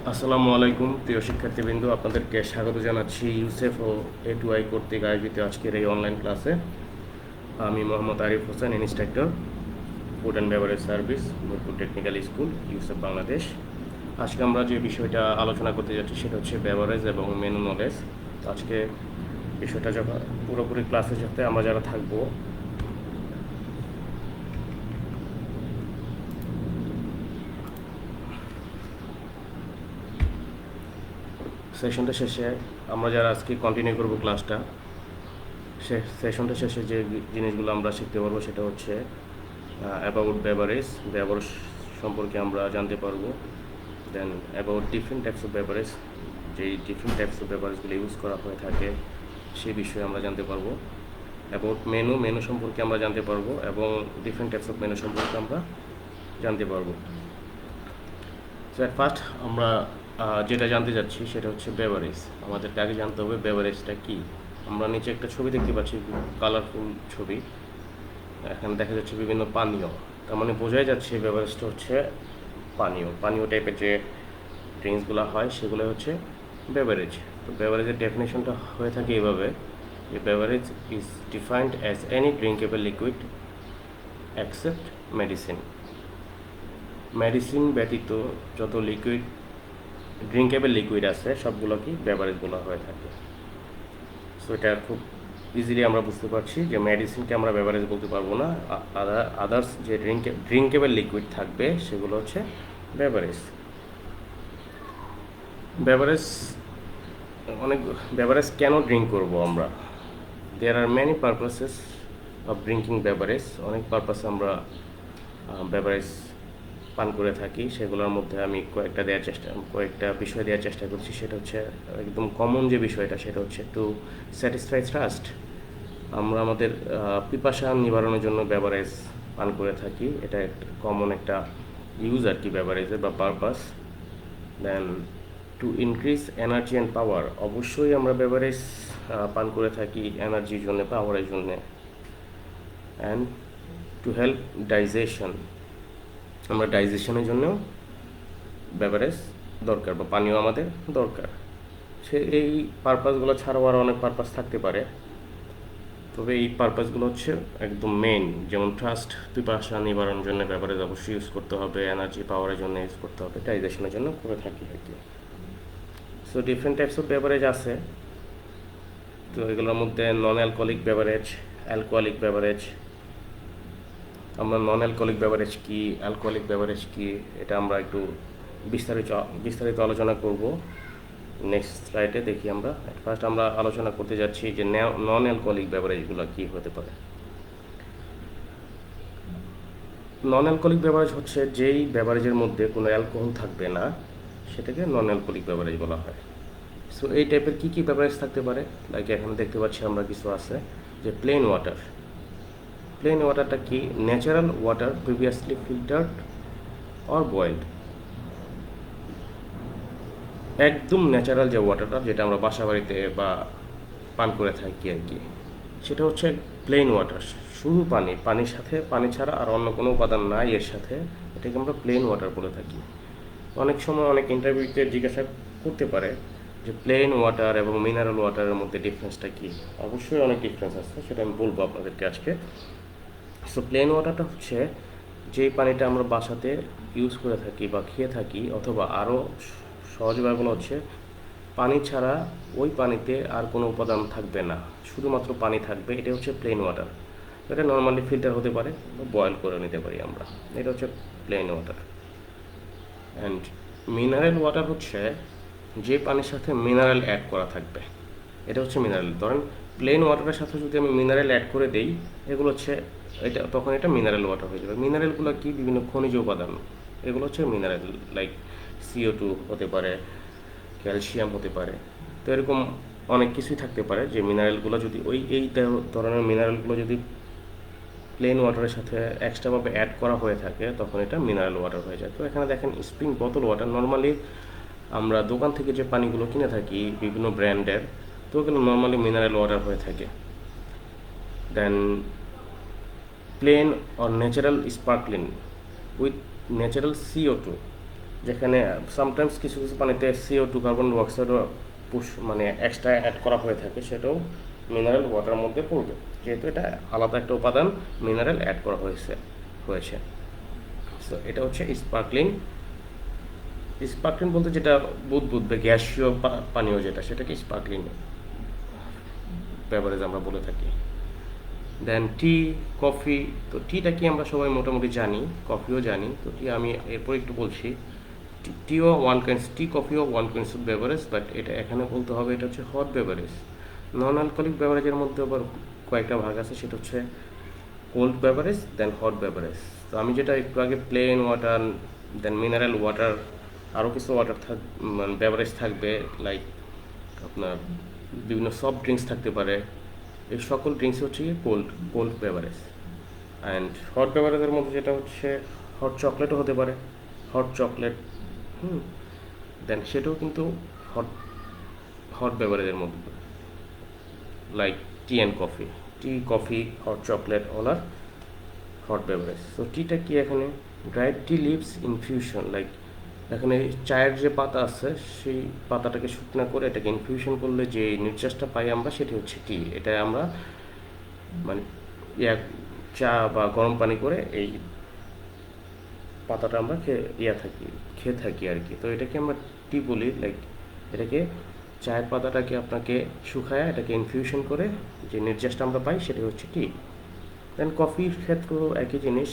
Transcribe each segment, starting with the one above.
আসসালামু আলাইকুম প্রিয় শিক্ষার্থীবৃন্দ, আপনাদেরকে স্বাগত জানাচ্ছি ইউসেফ ও A2I কর্তৃক আয়োজিত আজকের এই অনলাইন ক্লাসে। আমি Mohammad Arif Hossain, instructor, food and beverage service, Mirpur technical school, Yousef, Bangladesh. আজকে আমরা যে বিষয়টা আলোচনা করতে যাচ্ছি সেটা হচ্ছে বেভারেজ এবং মেনু নলেজ। আজকে বিষয়টা যখন পুরোপুরি ক্লাসের সাথে আমরা যারা থাকবো, সেশনটা শেষে আমরা যারা আজকে কন্টিনিউ করবো ক্লাসটা, সেশনটা শেষে যে জিনিসগুলো আমরা শিখতে পারবো সেটা হচ্ছে অ্যাবাউট বেভারেজ সম্পর্কে আমরা জানতে পারবো। Then about different types of beverage, যেই ডিফারেন্ট টাইপস অফ বেভারেজগুলো ইউজ করা হয়ে থাকে সেই বিষয়ে আমরা জানতে পারবো। অ্যাবাউট মেনু সম্পর্কে আমরা জানতে পারবো এবং ডিফারেন্ট টাইপস অফ মেনু সম্পর্কে আমরা জানতে পারবো। সো অ্যাট ফার্স্ট আমরা যেটা জানতে যাচ্ছি সেটা হচ্ছে বেভারেজ। আমাদেরকে আগে জানতে হবে বেভারেজটা কী। আমরা নিচে একটা ছবি দেখতে পাচ্ছি, কালারফুল ছবি। এখানে দেখা যাচ্ছে বিভিন্ন পানীয়, তার মানে বোঝাই যাচ্ছে বেভারেজটা হচ্ছে পানীয় টাইপের যে ড্রিঙ্কসগুলো হয় সেগুলো হচ্ছে বেভারেজ। তো বেভারেজের ডেফিনেশনটা হয়ে থাকে এইভাবে, যে beverage is defined as any drinkable liquid accept medicine ব্যতীত যত ড্রিঙ্কেবল লিকুইড আছে সবগুলোকেই বেভারেজ বলা হয়ে থাকে। সো এটা খুব ইজিলি আমরা বুঝতে পারছি যে মেডিসিনকে আমরা বেভারেজ বলতে পারবো না, আদার্স যে ড্রিঙ্কেবল লিকুইড থাকবে সেগুলো হচ্ছে বেভারেজ। বেভারেজ কেন ড্রিঙ্ক করবো আমরা? There are many purposes of drinking beverage. অনেক পারপাসে আমরা বেভারেজ পান করে থাকি, সেগুলোর মধ্যে আমি কয়েকটা বিষয় দেওয়ার চেষ্টা করছি। সেটা হচ্ছে একদম কমন যে বিষয়টা, সেটা হচ্ছে টু স্যাটিসফাই থ্রাস্ট। আমরা আমাদের পিপাসা নিবারণের জন্য বেভারেজ পান করে থাকি, এটা একটা কমন একটা ইউজ আর কি বেভারেজের বা purpose. Then to increase energy and power, অবশ্যই আমরা বেভারেজ পান করে থাকি এনার্জির জন্য, পাওয়ারের জন্য। অ্যান্ড টু হেল্প ডাইজেশন, আমরা ডাইজেশনের জন্যও বেভারেজ দরকার বা পানীয় আমাদের দরকার। এই পারপাসগুলো ছাড়াও আরও অনেক পারপাস থাকতে পারে, তবে এই পারপাসগুলো হচ্ছে একদম মেইন। যেমন ট্রাস্ট, পিপাসা নিবারণের জন্য বেভারেজ অবশ্যই ইউজ করতে হবে, এনার্জি পাওয়ারের জন্য ইউজ করতে হবে, ডাইজেশনের জন্য করে থাকি আর কি। So different types of beverage আছে। তো এগুলোর মধ্যে non alcoholic beverage, alcoholic beverage. আমরা নন অ্যালকোহলিক বেভারেজ কী, অ্যালকোহলিক বেভারেজ কী, এটা আমরা একটু বিস্তারিত আলোচনা করব নেক্সট স্লাইডে। দেখি আমরা ফার্স্ট আমরা আলোচনা করতে যাচ্ছি যে নন অ্যালকোহলিক বেভারেজগুলো কী হতে পারে। নন অ্যালকোহলিক বেভারেজ হচ্ছে যেই বেভারেজের মধ্যে কোনো অ্যালকোহল থাকবে না, সেটাকে নন অ্যালকোহলিক বেভারেজ বলা হয়। সো এই টাইপের কী কী বেভারেজ থাকতে পারে, লাইক এখানে দেখতে পাচ্ছি আমরা কিছু আছে, যে প্লেন ওয়াটার। প্লেন ওয়াটারটা কি? Natural water previously filtered or boiled. একদম ন্যাচারাল যে ওয়াটারটা, যেটা আমরা বাসা বাড়িতে বা পান করে থাকি আর কি, সেটা হচ্ছে প্লেন ওয়াটার। শুধু পানির সাথে, পানি ছাড়া আর অন্য কোনো উপাদান নাই এর সাথে, এটাকে আমরা প্লেন ওয়াটার বলে থাকি। অনেক সময় অনেক ইন্টারভিউতে জিজ্ঞাসা করতে পারে যে প্লেন ওয়াটার এবং মিনারেল ওয়াটারের মধ্যে ডিফারেন্সটা কী। অবশ্যই অনেক ডিফারেন্স আছে, সেটা আমি বলবো আপনাদেরকে আজকে। সো প্লেন ওয়াটারটা হচ্ছে যেই পানিটা আমরা বাসাতে ইউজ করে থাকি বা খেয়ে থাকি, অথবা আরও সহজভাবে বলা হচ্ছে পানি ছাড়া ওই পানিতে আর কোনো উপাদান থাকবে না, শুধুমাত্র পানি থাকবে, এটা হচ্ছে প্লেন ওয়াটার। এটা নর্মালি ফিল্টার হতে পারে বা বয়েল করে নিতে পারি আমরা, এটা হচ্ছে plain water. And mineral water হচ্ছে যে পানির সাথে মিনারেল অ্যাড করা থাকবে, এটা হচ্ছে মিনারেল। ধরেন প্লেন ওয়াটারের সাথে যদি আমি মিনারেল অ্যাড করে দিই, এগুলো হচ্ছে তখন এটা মিনারেল ওয়াটার হয়ে যাবে। মিনারেলগুলো কি? বিভিন্ন খনিজ উপাদান, এগুলো হচ্ছে মিনারেল। লাইক CO2 হতে পারে, ক্যালসিয়াম হতে পারে। তো এরকম অনেক কিছুই থাকতে পারে যে মিনারেলগুলো যদি এই ধরনের মিনারেলগুলো যদি প্লেন ওয়াটারের সাথে এক্সট্রাভাবে অ্যাড করা হয়ে থাকে, তখন এটা মিনারেল ওয়াটার হয়ে যায়। তো এখানে দেখেন স্প্রিং বোতল ওয়াটার, নর্মালি আমরা দোকান থেকে যে পানিগুলো কিনে থাকি বিভিন্ন ব্র্যান্ডের, তো ওগুলো নর্মালি মিনারেল ওয়াটার হয়ে থাকে। Then plain or natural sparkling with natural CO2, যেখানে সামটাইমস কিছু কিছু পানিতে CO2 কার্বন ডাইঅক্সাইডও মানে এক্সট্রা অ্যাড করা হয়ে থাকে, সেটাও মিনারেল ওয়াটারের মধ্যে পড়বে, যেহেতু এটা আলাদা একটা উপাদান মিনারেল অ্যাড করা হয়েছে। সো এটা হচ্ছে স্পার্কলিং। স্পার্কলিং বলতে যেটা বুদবুদ বা গ্যাসীয় পানীয় যেটা, সেটাকে স্পার্কলিং বেভারেজ আমরা বলে থাকি। দেন টি, কফি। তো টিটা কি আমরা সবাই মোটামুটি জানি, কফিও জানি। তো টি আমি এরপর একটু বলছি। টি কফিও one kinds of beverage, but এটা এখানে বলতে হবে এটা হচ্ছে হট বেভারেজ। নন অ্যালকোহলিক বেভারেজের মধ্যে আবার কয়েকটা ভাগ আছে, সেটা হচ্ছে cold beverage then hot beverage. তো আমি যেটা একটু আগে plain water then mineral water, আরও কিছু ওয়াটার মানে বেভারেজ থাকবে, লাইক আপনার বিভিন্ন সফট ড্রিঙ্কস থাকতে পারে, এই সকল ড্রিঙ্কস হচ্ছে কোল্ড বেভারেজ। অ্যান্ড হট বেভারেজের মধ্যে যেটা হচ্ছে হট চকলেটও হতে পারে, হট চকলেট। দেন সেটাও কিন্তু হট হট বেভারেজের মধ্যে, like tea and coffee. Tea, coffee, hot chocolate all are hot beverage. So টিটা কি এখানে dried tea leaves infusion, like এখানে চায়ের যে পাতা আছে সেই পাতাটাকে শুকনা করে এটাকে ইনফিউশন করলে যে নির্যাসটা পাই আমরা, সেটি হচ্ছে টি। এটা আমরা মানে চা বা গরম পানি করে এই পাতাটা আমরা খেয়ে থাকি আর কি। তো এটাকে আমরা টি বলি, লাইক এটাকে চায়ের পাতাটাকে আপনাকে শুকায় এটাকে ইনফিউশন করে যে নির্যাসটা আমরা পাই সেটা হচ্ছে টি। দেন কফির ক্ষেত্রেও একই জিনিস।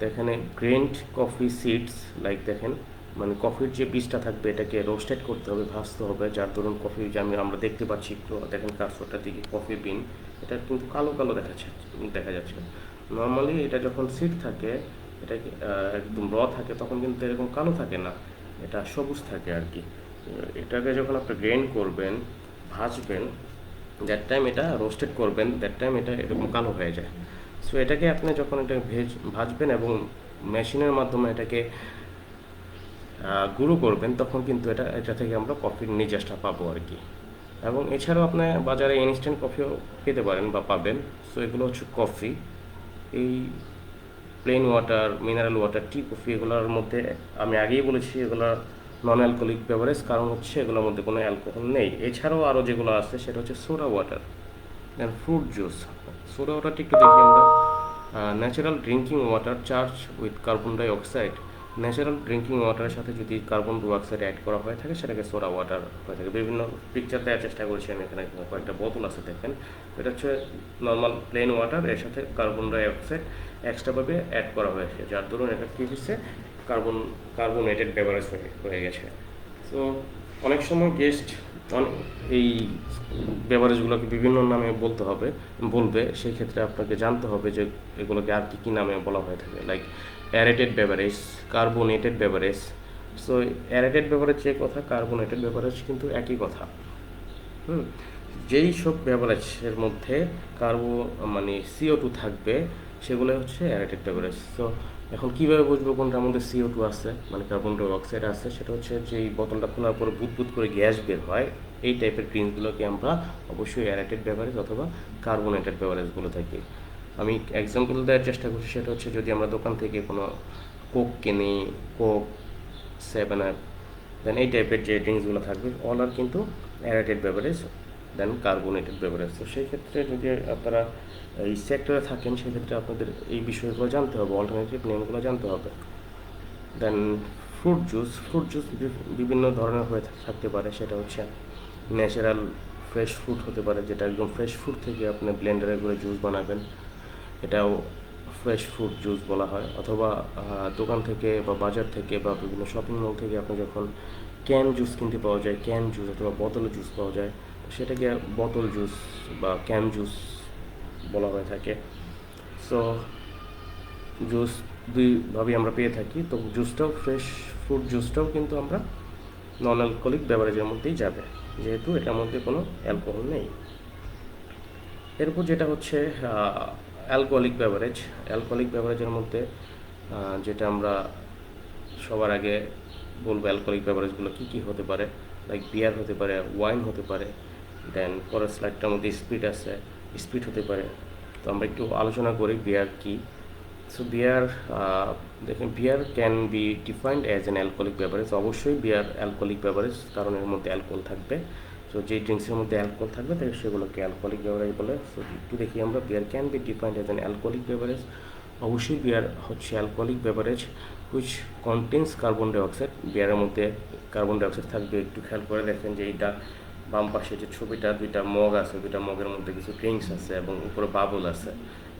এখানে গ্রেন্ড কফি সিডস, লাইক দেখেন মানে কফির যে বীজটা থাকবে এটাকে রোস্টেড করতে হবে, ভাজতে হবে, যার ধরুন কফি যে আমরা দেখতে পাচ্ছি একটু দেখেন কার্সরটার দিকে কফি বিন, এটা কিন্তু কালো কালো দেখা যাচ্ছে। নর্মালি এটা যখন সিড থাকে, এটা একদম থাকে তখন কিন্তু এরকম কালো থাকে না, এটা সবুজ থাকে আর কি। এটাকে যখন আপনি গ্রেন্ড করবেন, ভাজবেন, দ্যাট টাইম এটা রোস্টেড করবেন, দ্যাট টাইম এটা এরকম কালো হয়ে যায়। সো এটাকে আপনি যখন এটা ভাজবেন এবং মেশিনের মাধ্যমে এটাকে গুঁড়ো করবেন, তখন কিন্তু এটা থেকে আমরা কফির নির্যাসটা পাবো আর কি। এবং এছাড়াও আপনি বাজারে ইনস্ট্যান্ট কফিও পেতে পারেন বা পাবেন। সো এগুলো হচ্ছে কফি। এই প্লেন ওয়াটার, মিনারেল ওয়াটার, টি, কফি এগুলোর মধ্যে আমি আগেই বলেছি এগুলো নন অ্যালকোহলিক বেভারেজ, কারণ হচ্ছে এগুলোর মধ্যে কোনো অ্যালকোহল নেই। এছাড়াও আরও যেগুলো আছে সেটা হচ্ছে soda water, then fruit juice. Soda ওয়াটারটি একটু দেখি আমরা। Natural drinking water charge with carbon dioxide. Natural drinking ওয়াটারের সাথে যদি কার্বন ডাই অক্সাইড অ্যাড করা হয়ে থাকে সেটাকে সোডা ওয়াটার হয়ে থাকে। বিভিন্ন পিকচার দেওয়ার চেষ্টা করেছি আমি, এখানে কয়েকটা বোতল আছে দেখেন। এটা হচ্ছে নর্মাল প্লেন ওয়াটার, এর সাথে কার্বন ডাই অক্সাইড এক্সট্রাভাবে অ্যাড করা হয়েছে, যার দরুন এটা কী হচ্ছে কার্বোনেটেড বেভারেজ হয়ে গেছে। সো অনেক সময় গেস্ট এই বেভারেজগুলোকে বিভিন্ন নামে বলবে, সেই ক্ষেত্রে আপনাকে জানতে হবে যে এগুলোকে আর কী নামে বলা হয়ে থাকে, like aerated beverage, carbonated beverage. So aerated beverage যে কথা, কার্বোনেটেড বেভারেজ কিন্তু একই কথা। যেই সব বেভারেজের মধ্যে মানে CO2 থাকবে সেগুলো হচ্ছে অ্যারেটেড বেভারেজ। সো এখন কীভাবে বুঝবো কোনটার মধ্যে CO2 আছে, মানে কার্বন ডাই অক্সাইড আছে, সেটা হচ্ছে যেই বোতলটা খোলার পরে বুদবুদ করে গ্যাস বের হয়, এই টাইপের ড্রিঙ্কসগুলোকে আমরা অবশ্যই অ্যারেটেড বেভারেজ অথবা কার্বোনেটেড বেভারেজ বলে থাকি। আমি এক্সাম্পল দেওয়ার চেষ্টা করছি, সেটা হচ্ছে যদি আমরা দোকান থেকে কোনো কোক কিনি, কোক, 7 আপ, দেন এই টাইপের যে ড্রিঙ্কসগুলো থাকবে অল আর কিন্তু অ্যারেটেড বেভারেজ দেন কার্বোনেটেড বেভারেজ। তো সেই ক্ষেত্রে যদি আপনারা এই সেক্টরে থাকেন সেক্ষেত্রে আপনাদের এই বিষয়গুলো জানতে হবে, অল্টারনেটিভ নেমগুলো জানতে হবে। দেন ফ্রুট জুস বিভিন্ন ধরনের হয়ে থাকতে পারে, সেটা হচ্ছে ন্যাচারাল ফ্রেশ ফ্রুট হতে পারে, যেটা একদম ফ্রেশ ফ্রুট থেকে আপনি ব্লেন্ডারে করে জুস বানাবেন, এটাও ফ্রেশ ফ্রুট জুস বলা হয়। অথবা দোকান থেকে বা বাজার থেকে বা বিভিন্ন শপিং মল থেকে আপনি যখন ক্যান জুস কিনতে পাওয়া যায়, ক্যান জুস অথবা বোতলে জুস পাওয়া যায়, সেটাকে বোতল জুস বা ক্যান জুস বলা হয়ে থাকে। সো জুস দুইভাবেই আমরা পেয়ে থাকি। তো জুসটাও, ফ্রেশ ফ্রুট জুসটাও কিন্তু আমরা নন অ্যালকোহলিক বেভারেজের মধ্যেই যাবে, যেহেতু এটার মধ্যে কোনো অ্যালকোহল নেই। এরপর যেটা হচ্ছে অ্যালকোহলিক বেভারেজের মধ্যে যেটা আমরা সবার আগে বলবো, অ্যালকোহলিক বেভারেজগুলো কী কী হতে পারে, লাইক বিয়ার হতে পারে, ওয়াইন হতে পারে, দেন পরের স্লাইডটার মধ্যে স্পিরিট হতে পারে। তো আমরা একটু আলোচনা করি বিয়ার কী। সো বিয়ার, দেখেন beer can be defined as an alcoholic beverage. অবশ্যই বিয়ার অ্যালকোহলিক বেভারেজ, কারণ এর মধ্যে অ্যালকোহল থাকবে। সো যে ড্রিঙ্কসের মধ্যে অ্যালকোহল থাকবে তাই সেগুলোকে অ্যালকোহলিক বেভারেজ বলে। সো একটু দেখি আমরা, beer can be defined as an alcoholic beverage. অবশ্যই বিয়ার হচ্ছে alcoholic beverage which contains carbon dioxide. বিয়ারের মধ্যে কার্বন ডাইঅক্সাইড থাকবে। একটু খেয়াল করে দেখেন যে এইটা বাম পাশে যে ছবিটা, দুইটা মগ আছে, দুইটা মগের মধ্যে কিছু ড্রিঙ্কস আছে এবং উপরে বাবল আছে।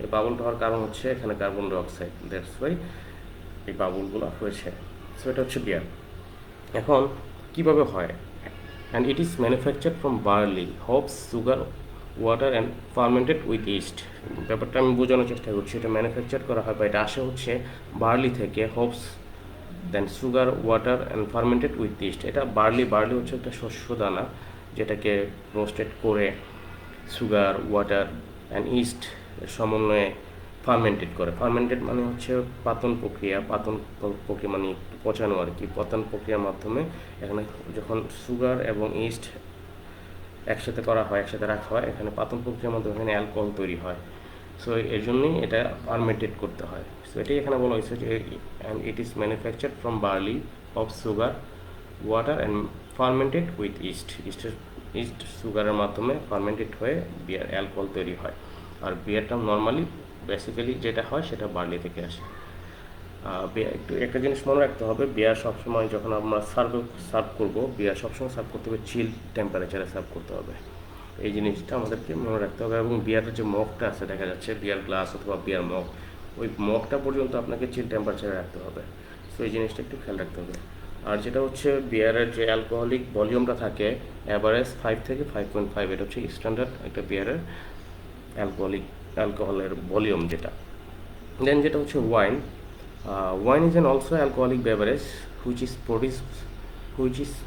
এই বাবলটা হওয়ার কারণ হচ্ছে এখানে কার্বন ডাইঅক্সাইড, দ্যাটস ওয়াই এই বাবলগুলো হয়েছে। সো এটা হচ্ছে বিয়ার। এখন কিভাবে হয়? And it is manufactured from barley, Hopes, sugar, water and fermented with east. ব্যাপারটা আমি বোঝানোর চেষ্টা করছি। এটা ম্যানুফ্যাকচার করা হয় বা এটা আসে হচ্ছে বার্লি থেকে, hops, then sugar, water and fermented with yeast. এটা বার্লি হচ্ছে একটা শস্য দানা, যেটাকে রোস্টেড করে সুগার, ওয়াটার অ্যান্ড ইস্ট সমন্বয়ে ফার্মেন্টেড করে। ফার্মেন্টেড মানে হচ্ছে পাতন প্রক্রিয়া মানে একটু পচানো আর কি। পাতন প্রক্রিয়ার মাধ্যমে এখানে যখন সুগার এবং ইস্ট একসাথে করা হয়, একসাথে রাখা হয়, এখানে পাতন প্রক্রিয়ার মাধ্যমে এখানে অ্যালকোহল তৈরি হয়। সো এর জন্যই এটা ফার্মেন্টেড করতে হয়। সো এটাই এখানে বলা হয়েছে যে and it is manufactured from barley, of sugar, water and fermented with east. East সুগারের মাধ্যমে ফার্মেন্টেড হয়ে বিয়ার অ্যালকোহল তৈরি হয়। আর বিয়ারটা নর্মালি বেসিক্যালি যেটা হয় সেটা বার্লি থেকে আসে। একটু একটা জিনিস মনে রাখতে হবে, বিয়ার সবসময় যখন আমরা সার্ভ করবো, বিয়ার সবসময় সার্ভ করতে হবে চিল টেম্পারেচারে সার্ভ করতে হবে। এই জিনিসটা আমাদেরকে মনে রাখতে হবে। এবং বিয়ারের যে মগটা আছে দেখা যাচ্ছে, বিয়ার গ্লাস অথবা বিয়ার মগ, ওই মগটা পর্যন্ত আপনাকে চিল টেম্পারেচারে রাখতে হবে। সো এই জিনিসটা একটু খেয়াল রাখতে হবে। আর যেটা হচ্ছে বিয়ারের যে অ্যালকোহলিক ভলিউমটা থাকে অ্যাভারেজ 5 থেকে 5.5, এটা হচ্ছে স্ট্যান্ডার্ড একটা বিয়ারের অ্যালকোহলের ভলিউম যেটা। দেন যেটা হচ্ছে wine. Wine is an also alcoholic beverage which is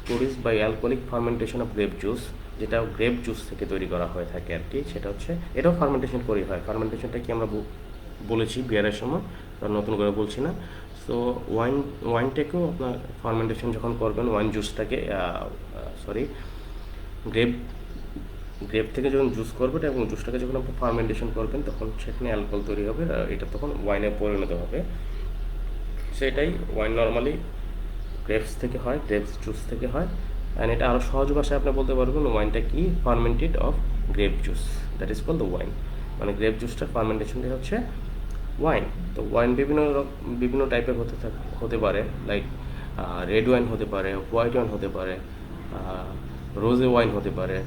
produced by alcoholic fermentation of grape juice, যেটা গ্রেপ জুস থেকে তৈরি করা হয়ে থাকে আর কি। সেটা হচ্ছে, এটাও ফার্মেন্টেশন করি হয়। ফার্মেন্টেশনটা কি আমরা বলেছি বিয়ারের সময়, নতুন করে বলছি না। সো ওয়াইনটাকেও আপনার ফার্মেন্টেশন যখন করবেন, ওয়াইন জুসটাকে গ্রেপ গ্রেপ থেকে যখন জুস করবেন এবং জুসটাকে যখন আপনি ফার্মেন্টেশন করবেন তখন সেখানে অ্যালকোহল তৈরি হবে, এটা তখন ওয়াইনে পরিণত হবে। সেটাই ওয়াইন নর্মালি গ্রেপস থেকে হয়, গ্রেপস জুস থেকে হয়। অ্যান্ড এটা আরও সহজ ভাষায় আপনি বলতে পারবেন ওয়াইনটা কি, fermented of grape juice, that is call the wine. মানে গ্রেপ জুসটা ফার্মেন্টেশনটা হচ্ছে ওয়াইন। তো ওয়াইন বিভিন্ন টাইপের হতে পারে, লাইক রেড ওয়াইন হতে পারে, হোয়াইট ওয়াইন হতে পারে, রোজে ওয়াইন হতে পারে,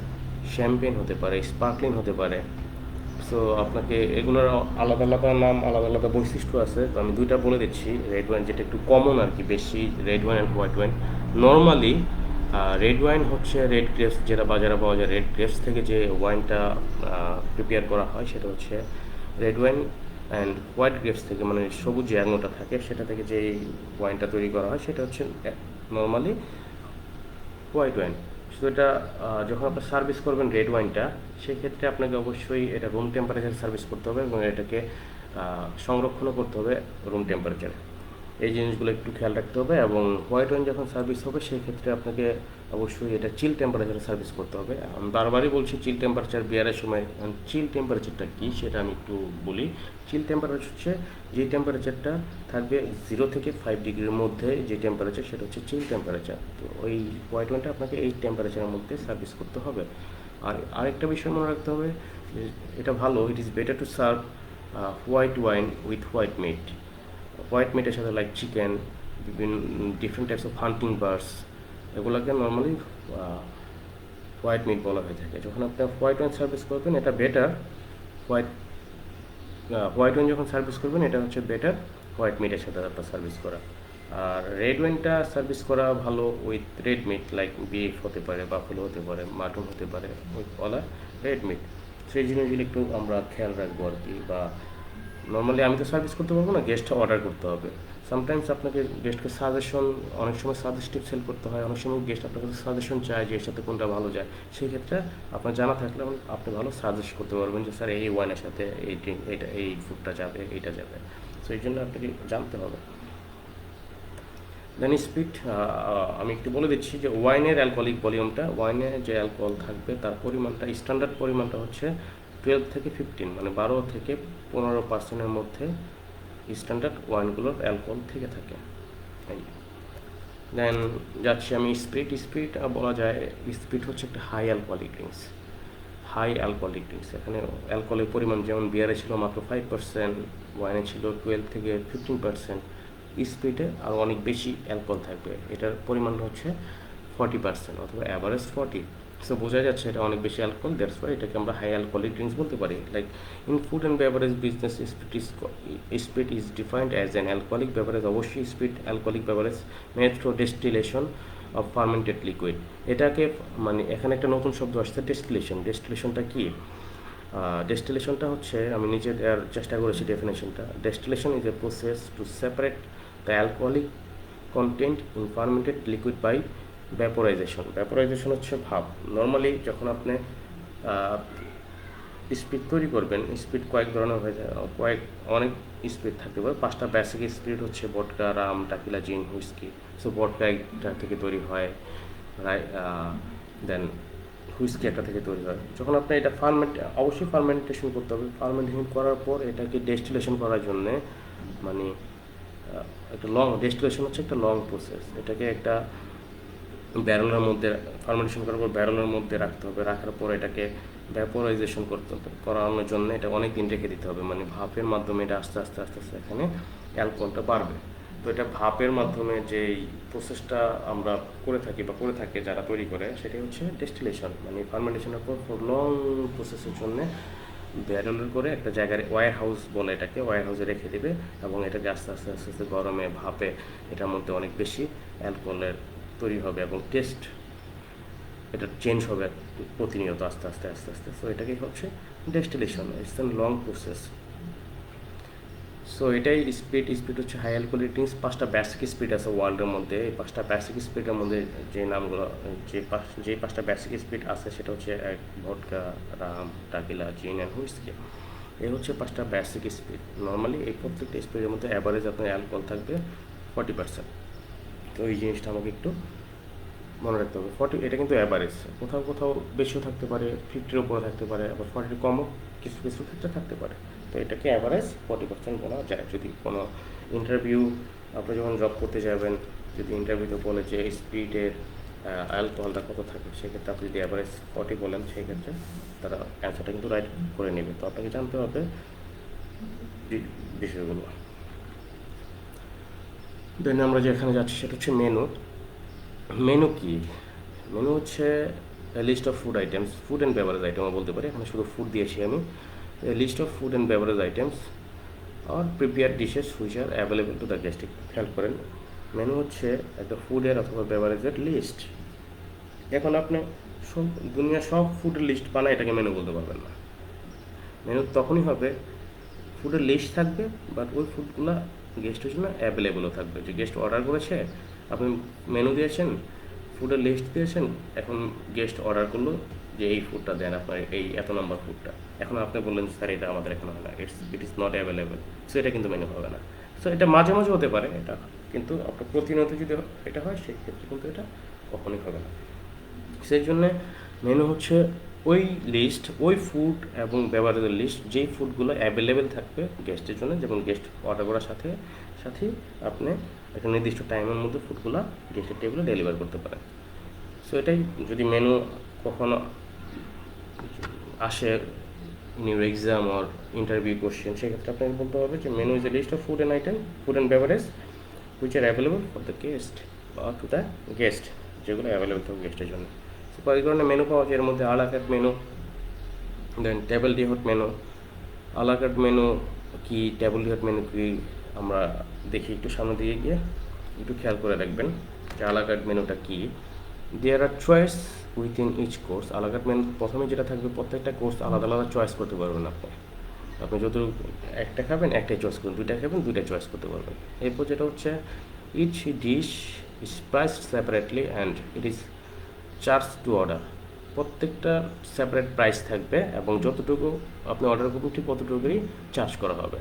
শ্যাম্পেন হতে পারে, স্পার্কলিং হতে পারে। সো আপনাকে এগুলোর আলাদা আলাদা নাম, আলাদা আলাদা বৈশিষ্ট্য আছে। তো আমি দুইটা বলে দিচ্ছি। রেড ওয়াইন যেটা একটু কমন আর কি, বেশি, red wine and white wine. Normally red wine হচ্ছে রেড গ্রেপস, যেটা বাজারে পাওয়া যায়, রেড গ্রেপস থেকে যে ওয়াইনটা প্রিপেয়ার করা হয় সেটা হচ্ছে red wine. And white grapes থেকে, মানে সবুজ যে অ্যাংলোটা থাকে সেটা থেকে যে ওয়াইনটা তৈরি করা হয় সেটা হচ্ছে নর্মালি হোয়াইট ওয়াইন। সো এটা যখন আপনি সার্ভিস করবেন রেড ওয়াইনটা, সেক্ষেত্রে আপনাকে অবশ্যই এটা রুম টেম্পারেচারে সার্ভিস করতে হবে এবং এটাকে সংরক্ষণও করতে হবে রুম টেম্পারেচারে। এই জিনিসগুলো একটু খেয়াল রাখতে হবে। এবং হোয়াইট ওয়াইন যখন সার্ভিস হবে সেই ক্ষেত্রে আপনাকে অবশ্যই এটা চিল টেম্পারেচারে সার্ভিস করতে হবে। আমি বারবারই বলছি চিল টেম্পারেচার বিয়ারের সময়। চিল টেম্পারেচারটা কী সেটা আমি একটু বলি। চিল টেম্পারেচার হচ্ছে যে টেম্পারেচারটা থাকবে 0 থেকে 5 ডিগ্রির মধ্যে, যে টেম্পারেচার সেটা হচ্ছে চিল টেম্পারেচার। তো ওই হোয়াইট ওয়াইনটা আপনাকে এই টেম্পারেচারের মধ্যে সার্ভিস করতে হবে। আর আরেকটা বিষয় মনে রাখতে হবে, এটা ভালো, it is better to serve white wine with white meat. White মিটের সাথে লাইক চিকেন, বিভিন্ন different types of hunting birds, এগুলোকে নর্মালি হোয়াইট মিট বলা হয়ে থাকে। যখন আপনি হোয়াইট ওয়াইন সার্ভিস করবেন এটা বেটার, হোয়াইট ওয়াইন যখন সার্ভিস করবেন এটা হচ্ছে বেটার হোয়াইট মিটের সাথে আপনার সার্ভিস করা। আর রেড ওয়াইনটা সার্ভিস করা ভালো with red meat, like beef হতে পারে, বাফেলো হতে পারে, মাটন হতে পারে, উইথ অলা রেড মিট। সেই জিনিসগুলো একটু আমরা খেয়াল রাখবো আর কি। বা নর্মালি আমি তো সার্ভিস করতে পারবো না, গেস্টটা অর্ডার করতে হবে। সামটাইমস আপনাকে গেস্টকে সাজেশন, অনেক সময় সাজেস্টিভ সেল করতে হয়, অনেক সময় গেস্ট আপনার কাছে সাজেশন চায় যে এর সাথে কোনটা ভালো যায়। সেই ক্ষেত্রে আপনার জানা থাকলে আপনি ভালো সাজেস্ট করতে পারবেন যে স্যার এই ওয়াইনের সাথে এই ড্রিঙ্ক, এই ফুডটা যাবে, এইটা যাবে। সো এই জন্য আপনাকে জানতে হবে। দেন স্পিড, আমি একটু বলে দিচ্ছি যে ওয়াইনের অ্যালকোহলিক ভলিউমটা, ওয়াইনে যে অ্যালকোহল থাকবে তার পরিমাণটা, স্ট্যান্ডার্ড পরিমাণটা হচ্ছে 12 থেকে 15, মানে 12 থেকে 15% মধ্যে স্ট্যান্ডার্ড ওয়াইনগুলোর অ্যালকোহল থেকে থাকে। দেন যাচ্ছি আমি স্পিরিট বলা যায় স্পিরিট হচ্ছে একটা হাই অ্যালকোহলিক ড্রিঙ্কস। এখানে অ্যালকোহলের পরিমাণ যেমন বিয়ারে ছিল মাত্র 5%, ওয়াইনে ছিল 12 থেকে 15%, স্পিরিটে আরও অনেক বেশি অ্যালকোহল থাকবে। এটার পরিমাণ হচ্ছে 40% অথবা অ্যাভারেজ 40। সো বোঝা যাচ্ছে এটা অনেক বেশি অ্যালকোহল, দ্যাটস ওয়াই এটাকে আমরা হাই অ্যালকোহলিক ড্রিঙ্কস বলতে পারি। Like in food and beverage business, spirit is defined as an alcoholic beverage. অবশ্যই spirit alcoholic beverage made through distillation of fermented liquid. এটাকে মানে এখানে একটা নতুন শব্দ আসছে ডেস্টিলেশনটা কি? ডেস্টিলেশনটা হচ্ছে, আমি নিজে দেওয়ার চেষ্টা করেছি ডেফিনেশনটা। Distillation is a process to separate the alcoholic content in fermented liquid by vaporization হচ্ছে ভাপ। নর্মালি যখন আপনি স্পিড তৈরি করবেন, স্পিড কয়েক ধরনের হয়ে যায়, অনেক স্পিড থাকতে পারে। 5টা বেসিক স্পিড হচ্ছে ভডকা, রাম, টাকিলা, জিন, হুইস্কি। সো ভডকা একটা থেকে তৈরি হয়, দেন হুইস্কি একটা থেকে তৈরি হয়। যখন আপনি এটা অবশ্যই ফার্মেন্টেশন করতে হবে। ফার্মেন্টেশন করার পর এটাকে ডেস্টিলেশন করার জন্যে মানে একটা ডেস্টিলেশন হচ্ছে একটা লং প্রসেস। এটাকে একটা ব্যারেলের মধ্যে ফার্মেন্টেশন করার পর ব্যারেলের মধ্যে রাখতে হবে। রাখার পর এটাকে ভ্যাপোরাইজেশন করানোর জন্য এটা অনেক দিন রেখে দিতে হবে। মানে ভাপের মাধ্যমে এটা আস্তে আস্তে এখানে অ্যালকোহলটা বাড়বে। তো এটা ভাপের মাধ্যমে যেই প্রসেসটা আমরা করে থাকে যারা তৈরি করে, সেটাই হচ্ছে ডেস্টিলেশন। মানে ফার্মেন্টেশনের পর লং প্রসেসের জন্য ব্যারেলের করে একটা জায়গায় ওয়্যার হাউস বলে এটাকে, ওয়্যার হাউসে রেখে দেবে এবং এটাকে আস্তে আস্তে গরমে ভাপে এটার মধ্যে অনেক বেশি অ্যালকোহলের তৈরি হবে এবং টেস্ট এটা চেঞ্জ হবে প্রতিনিয়ত আস্তে আস্তে। সো এটাকে হচ্ছে distillation, it's an long process. So এটাই স্পিড হচ্ছে হাই অ্যালকোহলিক ড্রিঙ্কস। 5টা বেসিক স্পিড আছে ওয়ার্ল্ডের মধ্যে। এই 5টা বেসিক স্পিডের মধ্যে যে নামগুলো, যে 5টা বেসিক স্পিড আছে সেটা হচ্ছে ভডকা, রাম, টাকিলা, জিন অ্যান্ড হুইস্কি। এই হচ্ছে 5টা বেসিক স্পিড। নর্মালি এই প্রত্যেকটা স্পিডের মধ্যে অ্যাভারেজ আপনার অ্যালকোহল থাকবে 40%। তো এই জিনিসটা আমাকে একটু মনে রাখতে হবে। 40 এটা কিন্তু অ্যাভারেজ, কোথাও বেশিও থাকতে পারে, 50-এর উপরে থাকতে পারে, আবার 40 কমও কিছু ক্ষেত্রে থাকতে পারে। তো এটাকে অ্যাভারেজ 40% বলা যায়। যদি কোনো ইন্টারভিউ আপনি যখন জব করতে যাবেন, যদি ইন্টারভিউতে বলে যে স্পিডের অ্যালকোহলটা কত থাকে, সেক্ষেত্রে আপনি যদি অ্যাভারেজ 40 বলেন, সেই ক্ষেত্রে তারা অ্যান্সারটা কিন্তু রাইট করে নেবে। তো আপনাকে জানতে হবে বিষয়গুলো। দেন আমরা যে এখানে যাচ্ছি সেটা হচ্ছে মেনু কি? মেনু হচ্ছে list of food items, food and beverage আইটেমও বলতে পারি। এখানে শুধু ফুড দিয়েছি আমি। List of food and beverage items আর prepare dishes which are available to the guest. খেয়াল করেন, মেনু হচ্ছে একটা ফুডের অথবা বেভারেজের লিস্ট। এখন আপনি দুনিয়া সব ফুডের লিস্ট বানায় এটাকে মেনু বলতে পারবেন না। মেনু তখনই হবে ফুডের লিস্ট থাকবে, বাট ওই ফুডগুলো গেস্টের জন্য অ্যাভেলেবলও থাকবে। যে গেস্ট অর্ডার করেছে, আপনি মেনু দিয়েছেন, ফুডের লিস্ট দিয়েছেন, এখন গেস্ট অর্ডার করলো যে এই ফুডটা দেন, আপনার এই এত নম্বর ফুডটা। এখন আপনি বললেন স্যার এটা আমাদের এখানে হয় না, it is not available. So এটা কিন্তু মেনু হবে না। সো এটা মাঝে মাঝে হতে পারে এটা, কিন্তু আপনার প্রতিনিয়ত যদি এটা হয় সেই ক্ষেত্রে কিন্তু এটা কখনোই হবে না। সেই জন্যে মেনু হচ্ছে ওই লিস্ট, ওই ফুড এবং বেভারেজের লিস্ট, যেই ফুডগুলো অ্যাভেলেবেল থাকবে গেস্টের জন্য, যেমন গেস্ট অর্ডার করার সাথেই আপনি একটা নির্দিষ্ট টাইমের মধ্যে ফুডগুলো গেস্টের টেবিলে ডেলিভার করতে পারেন। সো এটাই যদি মেনু কখনো আসে new exam or interview question, সেক্ষেত্রে আপনাকে বলতে হবে যে menu is a list of food and beverage which are available for the guest বা টু দ্য গেস্ট, যেগুলো অ্যাভেলেবল থাকবে গেস্টের জন্য। সো কয়েক ধরনের মেনু পাওয়া যায় এর মধ্যে। আলাকার্ট মেনু, দেন টেবল ডিহট মেনু। আলাকার্ট মেনু কি, টেবল ডিহট মেনু কি, আমরা দেখি একটু সামনে দিয়ে গিয়ে একটু খেয়াল করে রাখবেন যে আলাকার্ট মেনুটা কি। There are choice within each course. A la carte menu প্রথমে যেটা থাকবে, প্রত্যেকটা কোর্স আলাদা আলাদা চয়েস করতে পারবেন আপনি যত একটা খাবেন একটাই চয়েস করবেন, দুইটা খাবেন দুইটা চয়েস করতে পারবেন। এরপর যেটা হচ্ছে each dish is priced separately and it is charge to order. প্রত্যেকটা সেপারেট প্রাইস থাকবে এবং যতটুকু আপনি অর্ডার করবেন ঠিক ততটুকুই চার্জ করা হবে।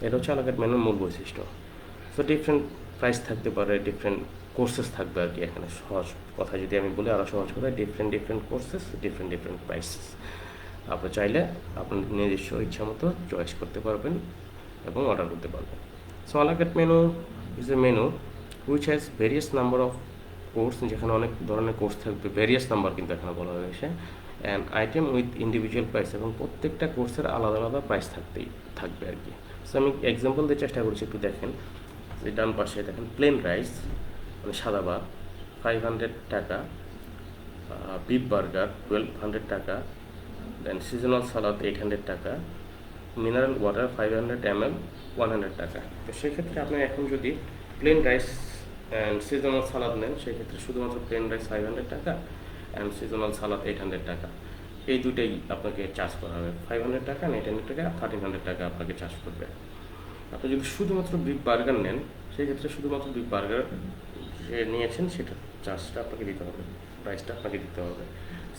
এটা হচ্ছে আলাকার্ট মেনুর মূল বৈশিষ্ট্য। সো ডিফারেন্ট প্রাইস থাকতে পারে, ডিফারেন্ট কোর্সেস থাকবে আর কি। এখানে সহজ কথা যদি আমি বলি, আরও সহজ কথা, ডিফারেন্ট কোর্সেস, ডিফারেন্ট প্রাইসেস। আপনি চাইলে আপনার নিজস্ব ইচ্ছা মতো চয়েস করতে পারবেন এবং অর্ডার করতে পারবেন। সো আলা cart menu is A menu which has various number of course, যেখানে অনেক ধরনের কোর্স থাকবে, ভেরিয়াস নাম্বার কিন্তু এখানে বলা হয়েছে, and item with individual price, এবং প্রত্যেকটা কোর্সের আলাদা আলাদা প্রাইস থাকবে আর কি। সো আমি এক্সাম্পল দিয়ে চেষ্টা করছি, একটু দেখেন। যে ডান পাশে দেখেন প্লেন রাইস মানে সাদা ভাত 500 টাকা, বিফ বার্গার 1200 টাকা, দেন সিজনাল সালাদ 800 টাকা, মিনারেল ওয়াটার 500 ml 100 টাকা। তো সেক্ষেত্রে আপনি এখন যদি প্লেন রাইস অ্যান্ড সিজনাল সালাদ নেন, সেক্ষেত্রে শুধুমাত্র প্লেন রাইস 500 টাকা অ্যান্ড সিজনাল সালাদ 800 টাকা, এই দুটোই আপনাকে চার্জ করা হবে। 500 টাকা, 800 টাকা, 1300 টাকা আপনাকে চার্জ করবে। আপনি যদি শুধুমাত্র বিফ বার্গার নেন, সেক্ষেত্রে শুধুমাত্র বিফ বার্গার যে নিয়েছেন সেটা চার্জটা আপনাকে দিতে হবে, প্রাইসটা আপনাকে দিতে হবে।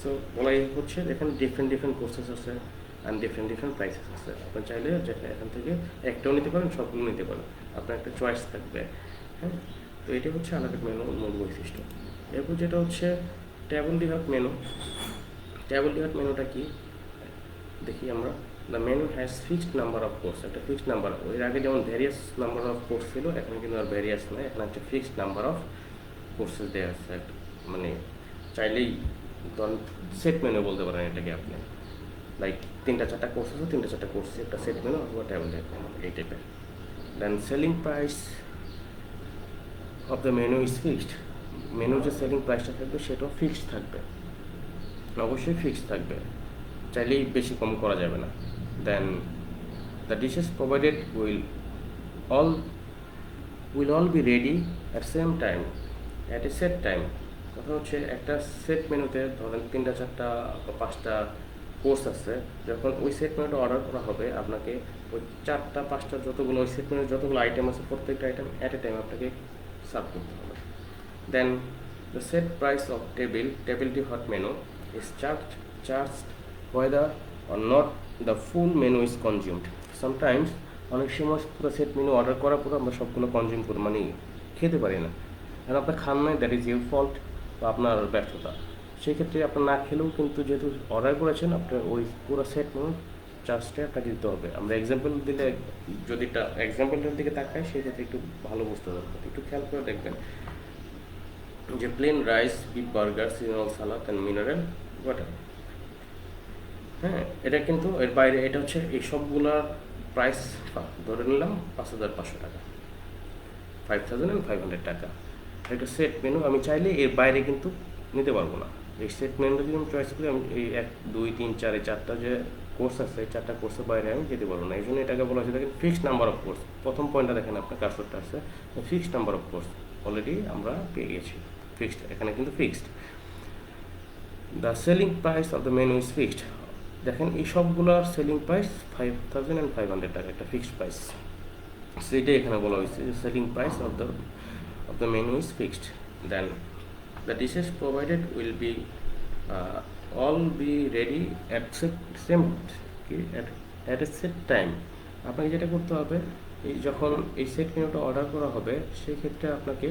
সো বলাই হচ্ছে এখানে ডিফারেন্ট কোর্সেস আছে অ্যান্ড ডিফারেন্ট প্রাইসেস আছে। আপনি চাইলে এখান থেকে একটাও নিতে পারেন, সবগুলো নিতে পারেন, আপনার একটা চয়েস থাকবে। হ্যাঁ, তো এটি হচ্ছে আলা কার্ট মেনুর মূল বৈশিষ্ট্য। এরপর যেটা হচ্ছে table divide menu. Table divide মেনুটা কি দেখি আমরা। The menu has fixed number of course, একটা ফিক্সড নাম্বার। এর আগে যেমন ভ্যারিয়াস নাম্বার অফ কোর্স ছিল, এখানে কিন্তু আর ভ্যারিয়াস নয়, এখানে একটা ফিক্সড নাম্বার অফ কোর্সেস দেওয়া আছে। মানে চাইলেই ধরুন সেট মেনু বলতে পারেন এটাকে আপনি, লাইক 3-4টা কোর্স আছে, 3-4টা কোর্সে একটা সেট মেনু অথবা টেবল ডিভাইড মেনু এই টাইপের। Then selling price of the menu is fixed. মেনুর যে সেলিং প্রাইসটা থাকবে সেটাও ফিক্সড থাকবে, অবশ্যই ফিক্সড থাকবে, চাইলেই বেশি কম করা যাবে না। Then the dishes provided will all be ready at same time at a set time. কথা হচ্ছে একটা সেট মেনুতে ধরেন 3-4টা বা 5টা কোর্স আছে, যখন ওই সেট মেনুটা অর্ডার করা হবে, আপনাকে ওই 4টা-5টা যতগুলো ওই সেট মেনুর যতগুলো আইটেম আছে, প্রত্যেকটা আইটেম অ্যাট এ টাইম আপনাকে সার্ভ করতে হবে। Then the set price of table hot menu is charged whether or not the full menu is consumed. Sometimes অনেক সময় পুরো সেট মেনু অর্ডার করার পর আমরা সবগুলো কনজিউম করি, মানে খেতে পারি না, কারণ আপনার খান নাই, দ্যাট ইজ ইউর ফল্ট বা আপনার ব্যর্থতা। সেই ক্ষেত্রে আপনার না খেলেও কিন্তু যেহেতু অর্ডার করেছেন, আপনার ওই পুরো সেট মেনু চার্জটা আপনাকে দিতে হবে। আমরা এক্সাম্পল দিলে, যদি এক্সাম্পলটার দিকে তাকাই, সেক্ষেত্রে একটু ভালো বুঝতে পারবেন, একটু খেয়াল করে দেখবেন যে plane rice, beef burger, seasonal salad and mineral water. হ্যাঁ, এটা কিন্তু এর বাইরে, এটা হচ্ছে এই সবগুলার প্রাইস ধরে নিলাম 5500 টাকা, 5500 টাকা। এটা সেট মেনু, আমি চাইলে এর বাইরে কিন্তু নিতে পারবো না। এই সেট মেনুটা যদি আমি চয়েস করি, আমি এই 1, 2, 3, 4 এই 4টা যে কোর্স আছে, এই 4টা কোর্সের বাইরে আমি যেতে পারবো না। এই জন্য এটাকে বলা হচ্ছে দেখেন ফিক্সড নাম্বার অফ কোর্স। প্রথম পয়েন্টটা দেখেন, আপনার কার্সরটা আছে, fixed number of course already আমরা পেয়ে গেছি, ফিক্সড, এখানে কিন্তু fixed. The selling price of the menu is fixed. দেখেন এই সবগুলোর সেলিং প্রাইস 5500 টাকা, একটা ফিক্সড প্রাইস। সেটাই এখানে বলা হয়েছে যে selling price of the menu is fixed. Then the dishes provided will be all be ready at a set time. আপনাকে যেটা করতে হবে, যখন এই সেট মেনুটা অর্ডার করা হবে, সেক্ষেত্রে আপনাকে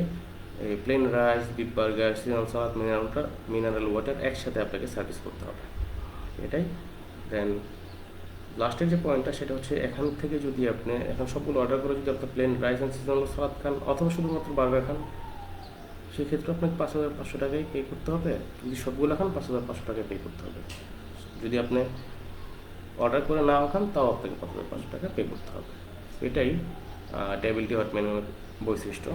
এই plain rice, beef burger, seasonal salad, mineral water একসাথে আপনাকে সার্ভিস করতে হবে, এটাই। দেন লাস্টের যে পয়েন্টটা, সেটা হচ্ছে এখান থেকে যদি আপনি এখন সবগুলো অর্ডার করে যদি আপনি প্লেন রাইস অ্যান্ড সিজনাল সালাদ খান অথবা শুধুমাত্র বার্গার খান, সেক্ষেত্রে আপনাকে 5500 টাকাই পে করতে হবে। যদি সবগুলো খান, 5500 টাকায় পে করতে হবে। যদি আপনি অর্ডার করে নাও খান, তাও আপনাকে 5500 টাকা পে করতে হবে। এটাই টেবিল হট মেনুর বৈশিষ্ট্য।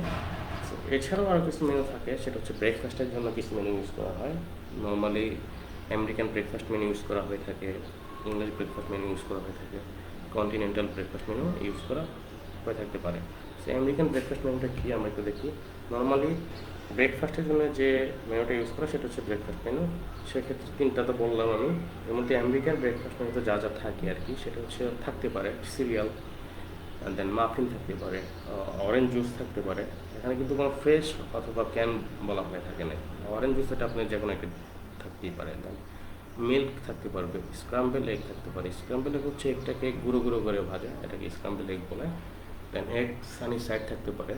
এছাড়াও আরও কিছু মেনু থাকে, সেটা হচ্ছে ব্রেকফাস্টের জন্য কিছু মেনু ইউজ করা হয়। Normally American breakfast menu use করা হয়ে থাকে, ইংলিশ ব্রেকফাস্ট মেনু ইউজ করা হয়ে থাকে, কন্টিনেন্টাল ব্রেকফাস্ট মেনু ইউজ করা হয়ে থাকতে পারে। সেই আমেরিকান ব্রেকফাস্ট মেনুটা কি আমরা একটু দেখি। নর্মালি ব্রেকফাস্টের জন্য যে মেনুটা ইউজ করা, সেটা হচ্ছে ব্রেকফাস্ট মেনু। সেক্ষেত্রে 3টা তো বললাম আমি, এর মধ্যে আমেরিকান ব্রেকফাস্ট মেনুতে যা যা থাকে আর কি, সেটা হচ্ছে থাকতে পারে সিরিয়াল, দেন মাফিন থাকতে পারে, অরেঞ্জ জুস থাকতে পারে। এখানে কিন্তু কোনো ফ্রেশ অথবা ক্যান বলা হয়ে থাকে না। অরেঞ্জ জুস এটা আপনি যে কোনো একটা থাকতেই পারে। দেন মিল্ক থাকতে পারবে, স্ক্রাম্বল এগ থাকতে পারে। স্ক্রাম্বল এগ হচ্ছে এগটাকে গুঁড়ো গুঁড়ো করে ভাজা, এটাকে স্ক্রাম্বল এগ বলে। দেন এগ সানি সাইড থাকতে পারে,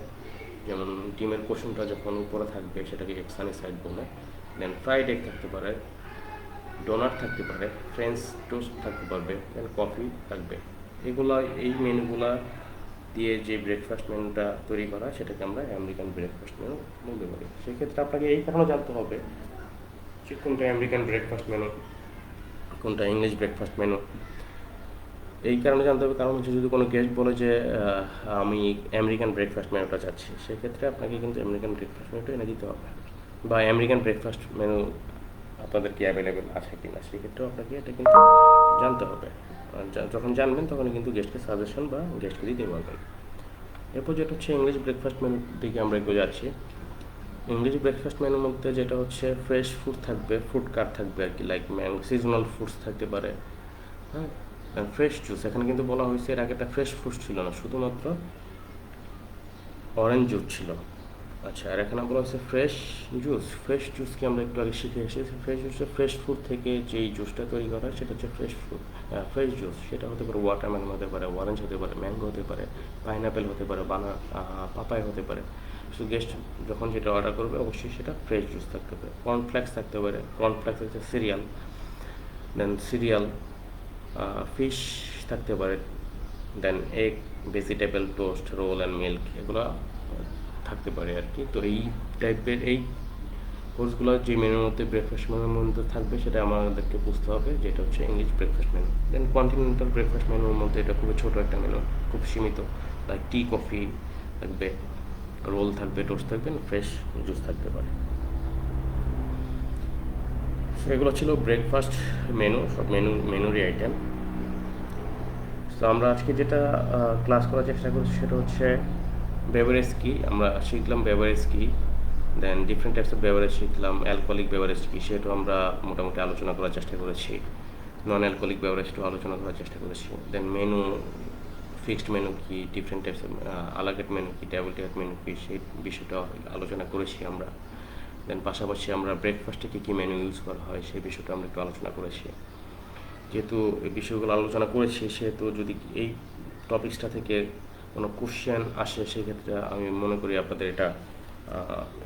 যেমন ডিমের কুসুমটা যখন উপরে থাকবে, সেটাকে এগ সানি সাইড বলে। দেন ফ্রাইড এগ থাকতে পারে, ডোনাট থাকতে পারে, ফ্রেঞ্চ টোস্ট থাকতে পারবে, দেন কফি থাকবে। এই মেনুগুলা দিয়ে যে ব্রেকফাস্ট মেনুটা তৈরি করা সেটাকে আমরা আমেরিকান ব্রেকফাস্ট মেনু বলতে পারি। সেক্ষেত্রে আপনাকে এই কারণে জানতে হবে যে কোনটা আমেরিকান ব্রেকফাস্ট মেনু, কোনটা ইংলিশ ব্রেকফাস্ট মেনু। এই কারণে জানতে হবে কারণ হচ্ছে যদি কোনো গেস্ট বলে যে আমি আমেরিকান ব্রেকফাস্ট মেনুটা চাচ্ছি, সেক্ষেত্রে আপনাকে কিন্তু আমেরিকান ব্রেকফাস্ট মেনুটা এনে দিতে হবে, বা আমেরিকান ব্রেকফাস্ট মেনু আপনাদের কি অ্যাভেলেবেল আছে কি না সেক্ষেত্রেও আপনাকে এটা কিন্তু জানতে হবে। যখন জানবেন তখন কিন্তু গেস্টকে সাজেশন বা গেস্টকে দিতে পারবেন। এরপর যেটা হচ্ছে ইংলিশ ব্রেকফাস্ট মেনু দিকে আমরা একটু যাচ্ছি। ইংলিশ ব্রেকফাস্ট মেনুর মধ্যে যেটা হচ্ছে ফ্রেশ ফুড থাকবে, ফ্রুট কাট থাকবে আর কি, লাইক ম্যাঙ্গো, সিজনাল ফ্রুটস থাকতে পারে, হ্যাঁ, ফ্রেশ জুস। এখানে কিন্তু বলা হয়েছে এর আগে একটা ফ্রেশ ফ্রুট ছিল না, শুধুমাত্র অরেঞ্জ জুস ছিল। আচ্ছা, আর এখানে বলা হচ্ছে ফ্রেশ জুস। ফ্রেশ জুসকে আমরা একটু আগে শিখে এসেছি। ফ্রেশ জুসে ফ্রেশ ফ্রুট থেকে যেই জুসটা তৈরি করা হয় সেটা হচ্ছে ফ্রেশ ফ্রুট, ফ্রেশ জুস। সেটা হতে পারে ওয়াটারমেলন হতে পারে, অরেঞ্জ হতে পারে, ম্যাঙ্গো হতে পারে, পাইনাপেল হতে পারে, পাপায়া হতে পারে। সো গেস্ট যখন যেটা অর্ডার করবে অবশ্যই সেটা ফ্রেশ জুস থাকতে পারে। কর্নফ্লেক্স থাকতে পারে, কর্নফ্লেক্স হচ্ছে সিরিয়াল, দেন সিরিয়াল, ফিশ থাকতে পারে, then egg, vegetable toast, roll and milk, এগুলো থাকতে পারে আর কি। তো এই টাইপের এই কোর্সগুলো যে মেনুর মধ্যে ব্রেকফাস্ট মেনুর মধ্যে থাকবে সেটা আমাদেরকে বুঝতে হবে, যেটা হচ্ছে ইংলিশ ব্রেকফাস্ট মেনু। দেন কন্টিনেন্টাল ব্রেকফাস্ট মেনুর মধ্যে এটা খুবই ছোটো একটা মেনু, খুব সীমিত, লাইক টি, কফি থাকবে, রোল থাকবে, টোস্ট থাকবে, ফ্রেশ জুস থাকতে পারে। এগুলো ছিল ব্রেকফাস্ট মেনু, সব মেনুরই আইটেম। তো আমরা আজকে যেটা ক্লাস করার চেষ্টা করছি সেটা হচ্ছে বেভারেজ কি, আমরা শিখলাম বেভারেজ কি, দেন ডিফারেন্ট টাইপস অফ বেভারেজ শিখলাম, অ্যালকোহলিক বেভারেজ কি সেটাও আমরা মোটামুটি আলোচনা করার চেষ্টা করেছি, নন অ্যালকোহলিক বেভারেজটাও আলোচনা করার চেষ্টা করেছি। দেন মেনু, ফিক্সড মেনু কি, ডিফারেন্ট টাইপস অফ আলাগেট মেনু কি, টেবিল টেয়ার মেনু কি, সেই বিষয়টা আলোচনা করেছি আমরা। দেন পাশাপাশি আমরা ব্রেকফাস্টে কী কী মেনু ইউজ করা হয় সেই বিষয়টা আমরা একটু আলোচনা করেছি। যেহেতু এই বিষয়গুলো আলোচনা করেছি সেহেতু যদি এই টপিক্সটা থেকে কোনো কোশ্চেন আসে সেক্ষেত্রে আমি মনে করি আপনাদের এটা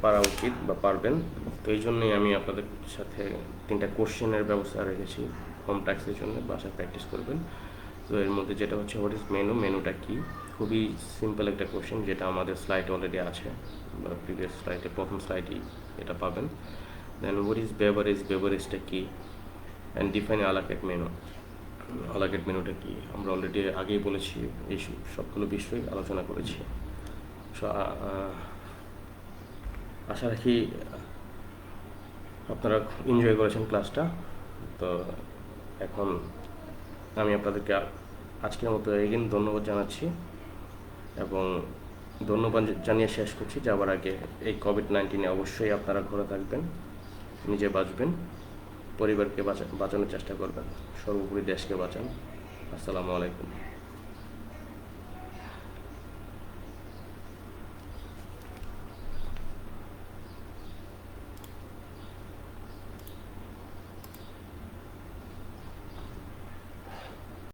পারা উচিত বা পারবেন। তো এই জন্যই আমি আপনাদের সাথে 3টা কোশ্চেনের ব্যবস্থা রেখেছি হোম ট্যাক্সের জন্য, বাসায় প্র্যাকটিস করবেন। তো এর মধ্যে যেটা হচ্ছে হোয়াট ইজ মেনু, মেনুটা কী, খুবই সিম্পল একটা কোশ্চেন যেটা আমাদের স্লাইড অলরেডি আছে, বা প্রিভিয়াস স্লাইডে প্রথম স্লাইডই এটা পাবেন। দেন হোয়াট ইজ বেভারেজ, বেভারেজটা কী, and define a la carte menu, a la carte মেনুটা কি আমরা অলরেডি আগেই বলেছি, এই সবগুলো বিষয় আলোচনা করেছি। সো আশা রাখি আপনারা এনজয় করেছেন ক্লাসটা। তো এখন আমি আপনাদেরকে আজকের মতো এগেন ধন্যবাদ জানাচ্ছি, এবং ধন্যবাদ জানিয়ে শেষ করছি যাওয়ার আগে এই কোভিড-19 অবশ্যই আপনারা ঘরে থাকবেন, নিজে বাঁচবেন, পরিবারকে বাঁচানোর চেষ্টা করবেন, সর্বোপরি দেশকে বাঁচান। আসসালামু আলাইকুম।